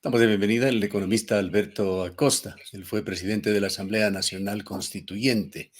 Damos de bienvenida al economista Alberto Acosta. Él fue presidente de la Asamblea Nacional Constituyente.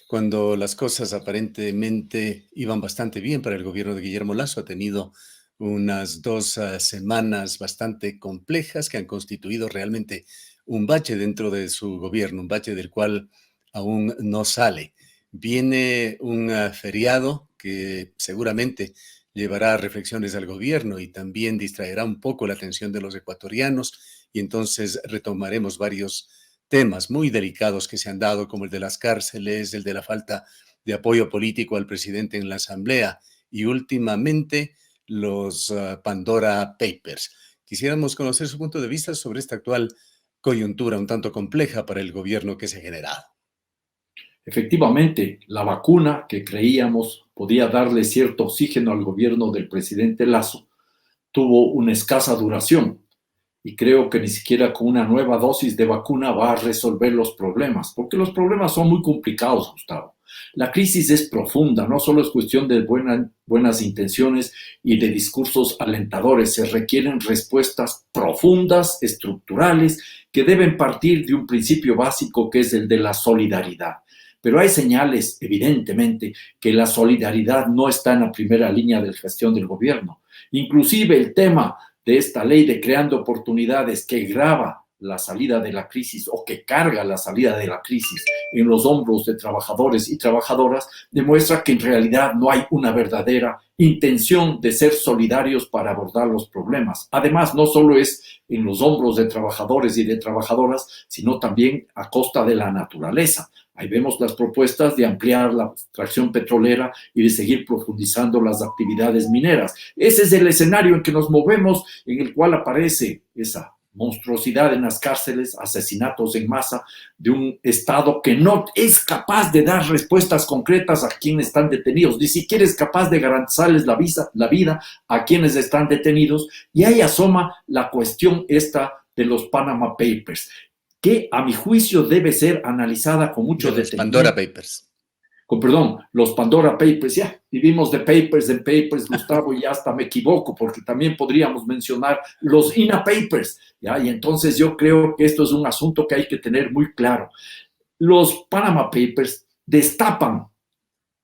Cuando las cosas aparentemente iban bastante bien para el gobierno de Guillermo Lasso, ha tenido unas dos semanas bastante complejas que han constituido realmente un bache dentro de su gobierno, un bache del cual aún no sale. Viene un feriado que seguramente llevará reflexiones al gobierno y también distraerá un poco la atención de los ecuatorianos y entonces retomaremos varios temas muy delicados que se han dado, como el de las cárceles, el de la falta de apoyo político al presidente en la Asamblea y últimamente los Pandora Papers. Quisiéramos conocer su punto de vista sobre esta actual coyuntura un tanto compleja para el gobierno que se ha generado. Efectivamente, la vacuna que creíamos podía darle cierto oxígeno al gobierno del presidente Lasso tuvo una escasa duración y creo que ni siquiera con una nueva dosis de vacuna va a resolver los problemas, porque los problemas son muy complicados, Gustavo. La crisis es profunda, no solo es cuestión de buenas intenciones y de discursos alentadores, se requieren respuestas profundas, estructurales, que deben partir de un principio básico que es el de la solidaridad. Pero hay señales, evidentemente, que la solidaridad no está en la primera línea de gestión del gobierno. Inclusive el tema de esta ley de creando oportunidades que grava la salida de la crisis o que carga la salida de la crisis en los hombros de trabajadores y trabajadoras, demuestra que en realidad no hay una verdadera intención de ser solidarios para abordar los problemas. Además, no solo es en los hombros de trabajadores y de trabajadoras, sino también a costa de la naturaleza. Ahí vemos las propuestas de ampliar la extracción petrolera y de seguir profundizando las actividades mineras. Ese es el escenario en que nos movemos, en el cual aparece esa monstruosidad en las cárceles, asesinatos en masa de un Estado que no es capaz de dar respuestas concretas a quienes están detenidos, ni siquiera es capaz de garantizarles la vida a quienes están detenidos. Y ahí asoma la cuestión esta de los Panama Papers, que a mi juicio debe ser analizada con mucho De los Pandora detenimiento. Papers. Perdón, los Pandora Papers, ya, vivimos de papers en papers, Gustavo, y hasta me equivoco, porque también podríamos mencionar los INA Papers, ya, y entonces yo creo que esto es un asunto que hay que tener muy claro. Los Panama Papers destapan,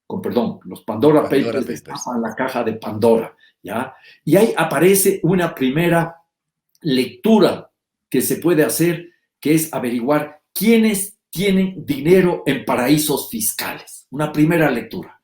los Pandora Pandora Papers Papers. destapan la caja de Pandora, ya, y ahí aparece una primera lectura que se puede hacer, que es averiguar quiénes tienen dinero en paraísos fiscales. Una primera lectura.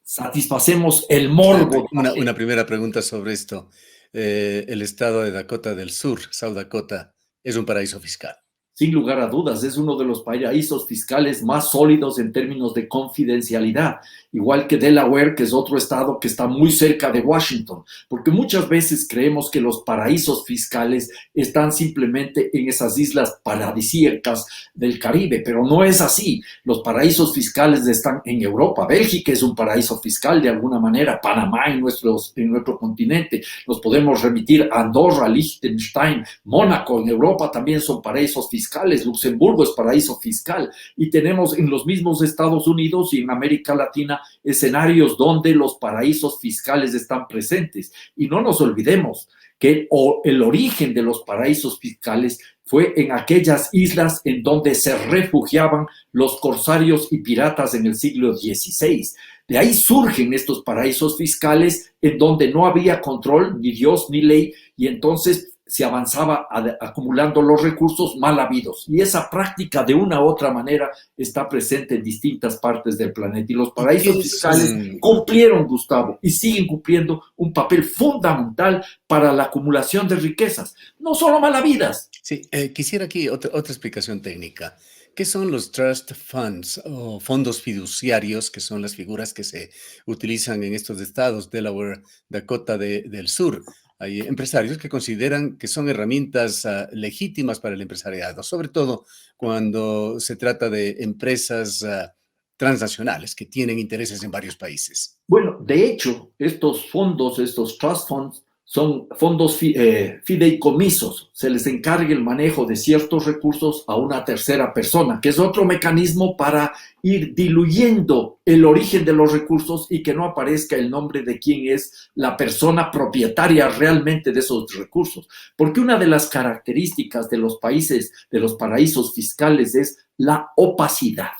Satisfacemos el morbo. Una primera pregunta sobre esto. El estado de Dakota del Sur, South Dakota, es un paraíso fiscal. Sin lugar a dudas, es uno de los paraísos fiscales más sólidos en términos de confidencialidad, igual que Delaware, que es otro estado que está muy cerca de Washington, porque muchas veces creemos que los paraísos fiscales están simplemente en esas islas paradisíacas del Caribe, pero no es así. Los paraísos fiscales están en Europa. Bélgica es un paraíso fiscal de alguna manera, Panamá en nuestro continente. Nos podemos remitir a Andorra, Liechtenstein, Mónaco en Europa también son paraísos fiscales. Luxemburgo es paraíso fiscal y tenemos en los mismos Estados Unidos y en América Latina escenarios donde los paraísos fiscales están presentes. Y no nos olvidemos que el origen de los paraísos fiscales fue en aquellas islas en donde se refugiaban los corsarios y piratas en el siglo XVI. De ahí surgen estos paraísos fiscales en donde no había control, ni Dios ni ley, y entonces se avanzaba acumulando los recursos mal habidos. Y esa práctica de una u otra manera está presente en distintas partes del planeta. Y los ¿Y qué paraísos es? fiscales cumplieron, Gustavo, y siguen cumpliendo un papel fundamental para la acumulación de riquezas, no solo mal habidas. Sí, quisiera aquí otra explicación técnica. ¿Qué son los trust funds o fondos fiduciarios, que son las figuras que se utilizan en estos estados, Delaware, Dakota del Sur? Hay empresarios que consideran que son herramientas legítimas para el empresariado, sobre todo cuando se trata de empresas transnacionales que tienen intereses en varios países. Bueno, de hecho, estos fondos, estos trust funds, son fondos fideicomisos, se les encarga el manejo de ciertos recursos a una tercera persona, que es otro mecanismo para ir diluyendo el origen de los recursos y que no aparezca el nombre de quién es la persona propietaria realmente de esos recursos. Porque una de las características de los países, de los paraísos fiscales, es la opacidad,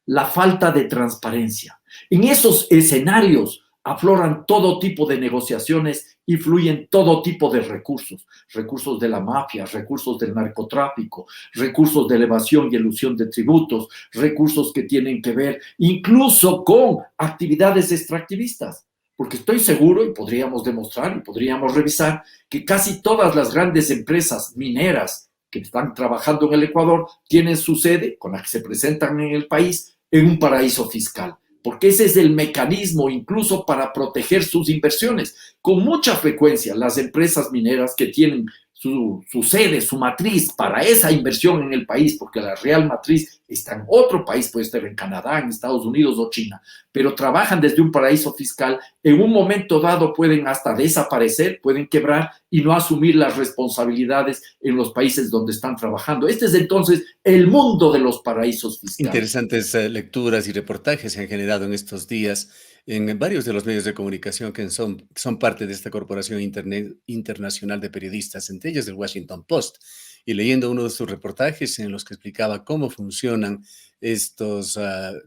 la falta de transparencia. En esos escenarios afloran todo tipo de negociaciones y fluyen todo tipo de recursos, recursos de la mafia, recursos del narcotráfico, recursos de evasión y elusión de tributos, recursos que tienen que ver incluso con actividades extractivistas, porque estoy seguro y podríamos demostrar y podríamos revisar que casi todas las grandes empresas mineras que están trabajando en el Ecuador tienen su sede, con la que se presentan en el país, en un paraíso fiscal. Porque ese es el mecanismo incluso para proteger sus inversiones. Con mucha frecuencia las empresas mineras que tienen su sede, su matriz para esa inversión en el país, porque la real matriz está en otro país, puede estar en Canadá, en Estados Unidos o China, pero trabajan desde un paraíso fiscal, en un momento dado pueden hasta desaparecer, pueden quebrar y no asumir las responsabilidades en los países donde están trabajando. Este es entonces el mundo de los paraísos fiscales. Interesantes lecturas y reportajes se han generado en estos días en varios de los medios de comunicación que son parte de esta corporación internacional de periodistas, entre ellos el Washington Post. Y leyendo uno de sus reportajes en los que explicaba cómo funcionan estos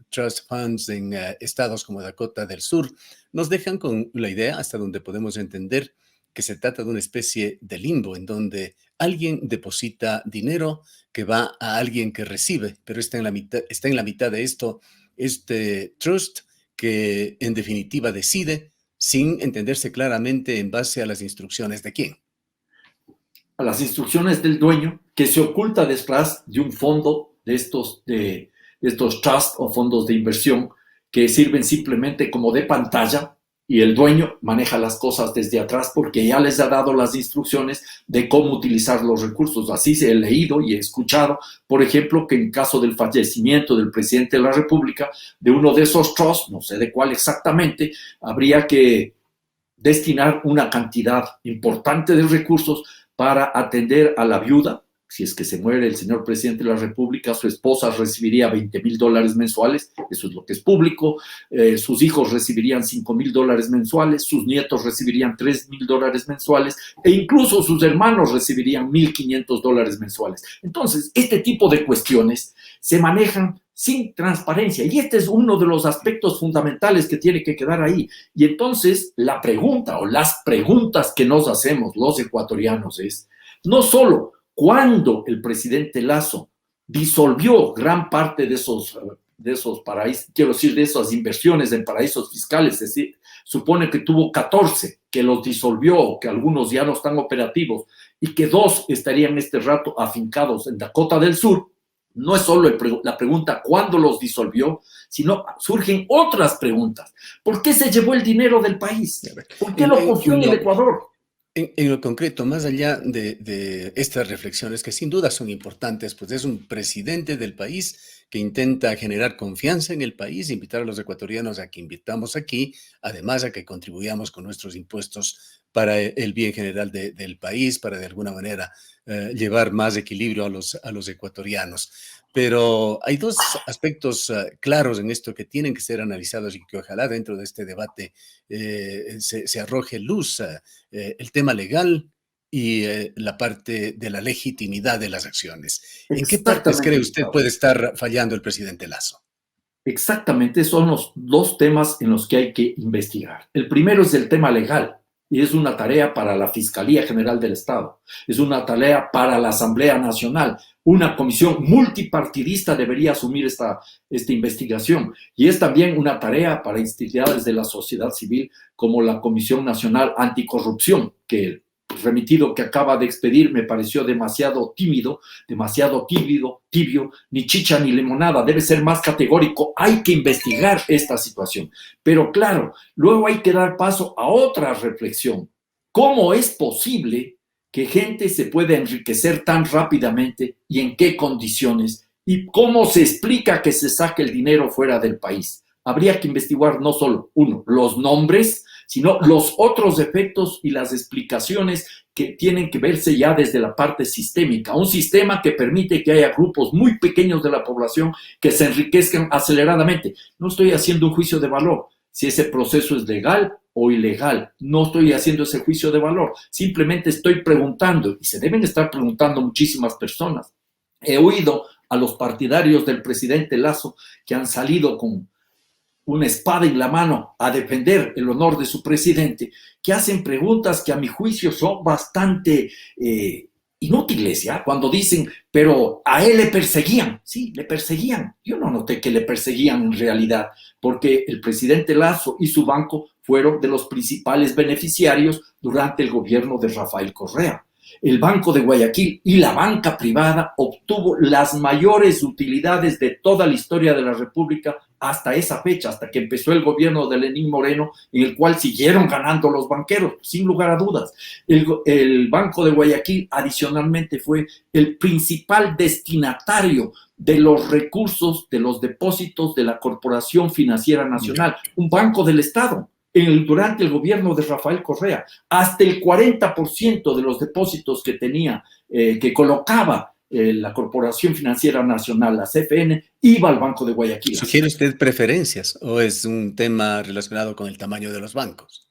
trust funds en estados como Dakota del Sur, nos dejan con la idea, hasta donde podemos entender, que se trata de una especie de limbo en donde alguien deposita dinero que va a alguien que recibe, pero está en la mitad de esto, este trust que en definitiva decide sin entenderse claramente en base a las instrucciones de quién. A las instrucciones del dueño, que se oculta detrás de un fondo de estos trust o fondos de inversión que sirven simplemente como de pantalla, y el dueño maneja las cosas desde atrás porque ya les ha dado las instrucciones de cómo utilizar los recursos. Así se he leído y he escuchado, por ejemplo, que en caso del fallecimiento del presidente de la República, de uno de esos trusts, no sé de cuál exactamente, habría que destinar una cantidad importante de recursos para atender a la viuda. Si es que se muere el señor presidente de la República, su esposa recibiría $20,000 mensuales, eso es lo que es público, sus hijos recibirían $5,000 mensuales, sus nietos recibirían $3,000 mensuales e incluso sus hermanos recibirían $1,500 mensuales. Entonces, este tipo de cuestiones se manejan sin transparencia y este es uno de los aspectos fundamentales que tiene que quedar ahí. Y entonces la pregunta o las preguntas que nos hacemos los ecuatorianos es no solo cuando el presidente Lasso disolvió gran parte de esos paraísos, quiero decir, de esas inversiones en paraísos fiscales, es decir, supone que tuvo 14 que los disolvió, que algunos ya no están operativos y que 2 estarían este rato afincados en Dakota del Sur. No es solo la pregunta cuándo los disolvió, sino surgen otras preguntas. ¿Por qué se llevó el dinero del país? ¿Por qué lo confió en el Ecuador? En lo concreto, más allá de estas reflexiones, que sin duda son importantes, pues es un presidente del país que intenta generar confianza en el país, invitar a los ecuatorianos a que invitamos aquí, además a que contribuyamos con nuestros impuestos para el bien general del país, para de alguna manera llevar más equilibrio a los ecuatorianos. Pero hay dos aspectos claros en esto que tienen que ser analizados y que ojalá dentro de este debate se arroje luz. El tema legal y la parte de la legitimidad de las acciones. ¿En qué partes cree usted puede estar fallando el presidente Lasso? Exactamente, son los 2 temas en los que hay que investigar. El primero es el tema legal y es una tarea para la Fiscalía General del Estado, es una tarea para la Asamblea Nacional. Una comisión multipartidista debería asumir esta investigación y es también una tarea para entidades de la sociedad civil como la Comisión Nacional Anticorrupción, que el remitido que acaba de expedir me pareció demasiado tímido, demasiado tibio, ni chicha ni limonada, debe ser más categórico, hay que investigar esta situación. Pero claro, luego hay que dar paso a otra reflexión. ¿Cómo es posible que gente se pueda enriquecer tan rápidamente y en qué condiciones? ¿Y cómo se explica que se saque el dinero fuera del país? Habría que investigar no solo, 1, los nombres, sino los otros efectos y las explicaciones que tienen que verse ya desde la parte sistémica. Un sistema que permite que haya grupos muy pequeños de la población que se enriquezcan aceleradamente. No estoy haciendo un juicio de valor, si ese proceso es legal o ilegal. No estoy haciendo ese juicio de valor. Simplemente estoy preguntando, y se deben estar preguntando muchísimas personas. He oído a los partidarios del presidente Lasso que han salido con una espada en la mano a defender el honor de su presidente, que hacen preguntas que a mi juicio son bastante inútiles, ¿ya? Cuando dicen, pero a él le perseguían. Sí, le perseguían. Yo no noté que le perseguían en realidad, porque el presidente Lasso y su banco fueron de los principales beneficiarios durante el gobierno de Rafael Correa. El Banco de Guayaquil y la banca privada obtuvo las mayores utilidades de toda la historia de la República hasta esa fecha, hasta que empezó el gobierno de Lenín Moreno, en el cual siguieron ganando los banqueros, sin lugar a dudas. El Banco de Guayaquil adicionalmente fue el principal destinatario de los recursos, de los depósitos de la Corporación Financiera Nacional, un banco del Estado. Durante el gobierno de Rafael Correa, hasta el 40% de los depósitos que tenía, que colocaba la Corporación Financiera Nacional, la CFN, iba al Banco de Guayaquil. ¿Sugiere usted preferencias o es un tema relacionado con el tamaño de los bancos?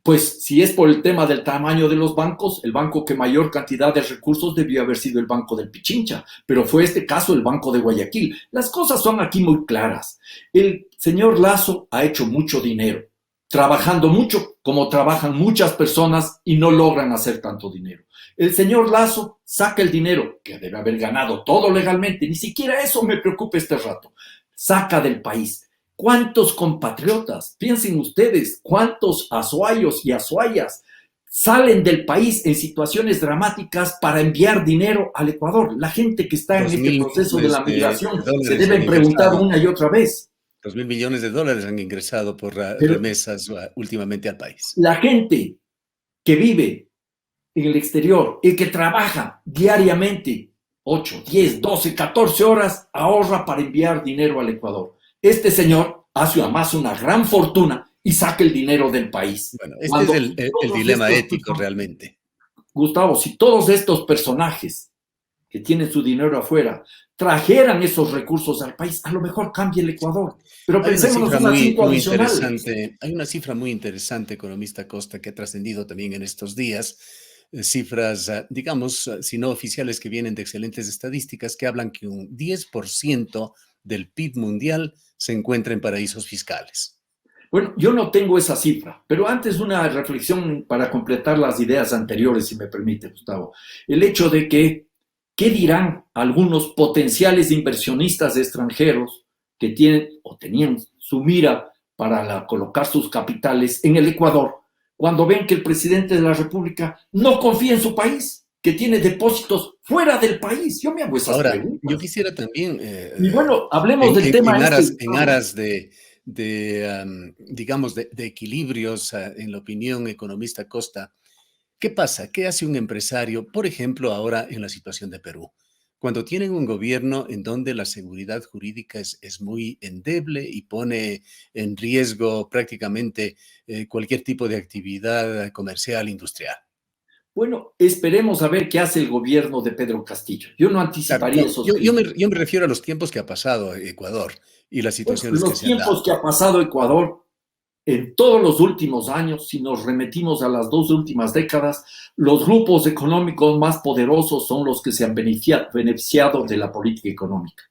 Pues si es por el tema del tamaño de los bancos, el banco que mayor cantidad de recursos debió haber sido el Banco del Pichincha, pero fue este caso el Banco de Guayaquil. Las cosas son aquí muy claras. El señor Lasso ha hecho mucho dinero, trabajando mucho, como trabajan muchas personas y no logran hacer tanto dinero. El señor Lasso saca el dinero, que debe haber ganado todo legalmente, ni siquiera eso me preocupa este rato, saca del país. ¿Cuántos compatriotas, piensen ustedes, cuántos azuayos y azuayas salen del país en situaciones dramáticas para enviar dinero al Ecuador? La gente que está en este proceso de la migración se deben preguntar una y otra vez. 2.000 millones de dólares han ingresado por remesas últimamente al país. La gente que vive en el exterior y que trabaja diariamente 8, 10, 12, 14 horas, ahorra para enviar dinero al Ecuador. Este señor hace además una gran fortuna y saca el dinero del país. Bueno, este es el dilema ético realmente. Gustavo, si todos estos personajes que tienen su dinero afuera trajeran esos recursos al país, a lo mejor cambia el Ecuador. Pero pensémonos una cifra adicional. Hay una cifra muy interesante, economista Costa, que ha trascendido también en estos días. Cifras, digamos, si no oficiales, que vienen de excelentes estadísticas, que hablan que un 10% del PIB mundial se encuentra en paraísos fiscales. Bueno, yo no tengo esa cifra, pero antes una reflexión para completar las ideas anteriores, si me permite, Gustavo. El hecho de que, ¿qué dirán algunos potenciales inversionistas extranjeros que tienen o tenían su mira para colocar sus capitales en el Ecuador, cuando ven que el presidente de la República no confía en su país, que tiene depósitos fuera del país? Yo me hago esas preguntas. Yo quisiera también... y bueno, hablemos del tema en aras de digamos, de equilibrios en la opinión, economista Costa. ¿Qué pasa? ¿Qué hace un empresario, por ejemplo, ahora en la situación de Perú? Cuando tienen un gobierno en donde la seguridad jurídica es muy endeble y pone en riesgo prácticamente cualquier tipo de actividad comercial, industrial. Bueno, esperemos a ver qué hace el gobierno de Pedro Castillo. Yo no anticiparía esos yo me refiero a los tiempos que ha pasado Ecuador y las situaciones que se han dado. Los tiempos que ha pasado Ecuador en todos los últimos años, si nos remitimos a las 2 últimas décadas, los grupos económicos más poderosos son los que se han beneficiado de la política económica.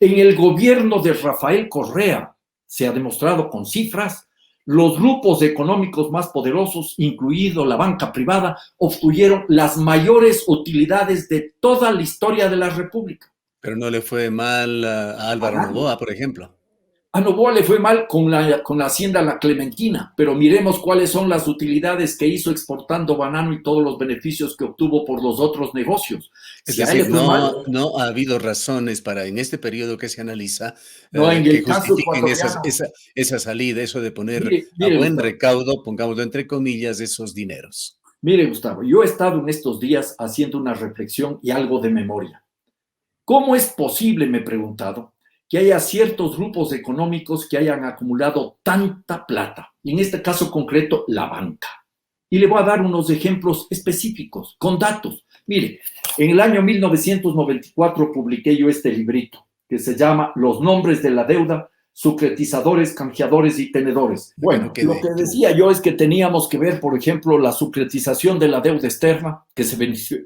En el gobierno de Rafael Correa se ha demostrado con cifras. Los grupos económicos más poderosos, incluido la banca privada, obtuvieron las mayores utilidades de toda la historia de la República. Pero no le fue mal a Álvaro Noboa, por ejemplo. A Noboa le fue mal con la hacienda La Clementina, pero miremos cuáles son las utilidades que hizo exportando banano y todos los beneficios que obtuvo por los otros negocios. Es decir, no ha habido razones para, en este periodo que se analiza, que justifiquen esa salida, eso de poner a buen recaudo, pongámoslo entre comillas, esos dineros. Mire, Gustavo, yo he estado en estos días haciendo una reflexión y algo de memoria. ¿Cómo es posible, me he preguntado, que haya ciertos grupos económicos que hayan acumulado tanta plata, y en este caso concreto, la banca. Y le voy a dar unos ejemplos específicos, con datos. Mire, en el año 1994 publiqué yo este librito que se llama Los nombres de la deuda, sucretizadores, canjeadores y tenedores. Bueno, lo que decía yo es que teníamos que ver, por ejemplo, la sucretización de la deuda externa, que se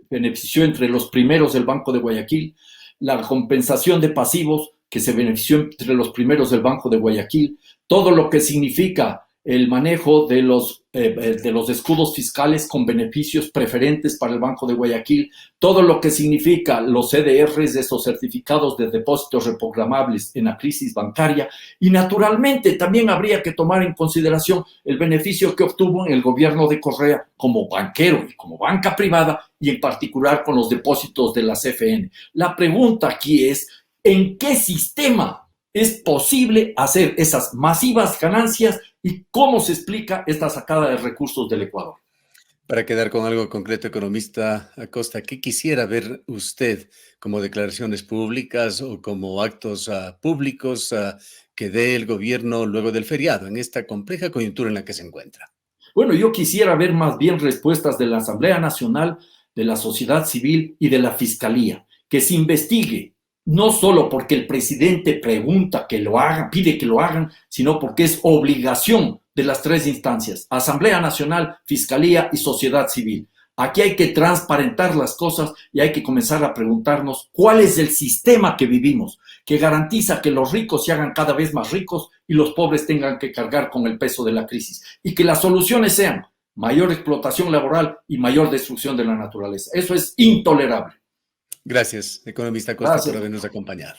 benefició entre los primeros del Banco de Guayaquil, la compensación de pasivos, que se benefició entre los primeros del Banco de Guayaquil, todo lo que significa el manejo de los escudos fiscales con beneficios preferentes para el Banco de Guayaquil, todo lo que significa los CDRs, esos certificados de depósitos reprogramables en la crisis bancaria, y naturalmente también habría que tomar en consideración el beneficio que obtuvo en el gobierno de Correa como banquero y como banca privada, y en particular con los depósitos de la CFN. La pregunta aquí es, ¿en qué sistema es posible hacer esas masivas ganancias y cómo se explica esta sacada de recursos del Ecuador? Para quedar con algo concreto, economista Acosta, ¿qué quisiera ver usted como declaraciones públicas o como actos públicos que dé el gobierno luego del feriado, en esta compleja coyuntura en la que se encuentra? Bueno, yo quisiera ver más bien respuestas de la Asamblea Nacional, de la sociedad civil y de la Fiscalía, que se investigue, no solo porque el presidente pregunta que lo hagan, pide que lo hagan, sino porque es obligación de las tres instancias, Asamblea Nacional, Fiscalía y sociedad civil. Aquí hay que transparentar las cosas y hay que comenzar a preguntarnos cuál es el sistema que vivimos, que garantiza que los ricos se hagan cada vez más ricos y los pobres tengan que cargar con el peso de la crisis, y que las soluciones sean mayor explotación laboral y mayor destrucción de la naturaleza. Eso es intolerable. Gracias, economista Acosta, por Gracias. habernos acompañado.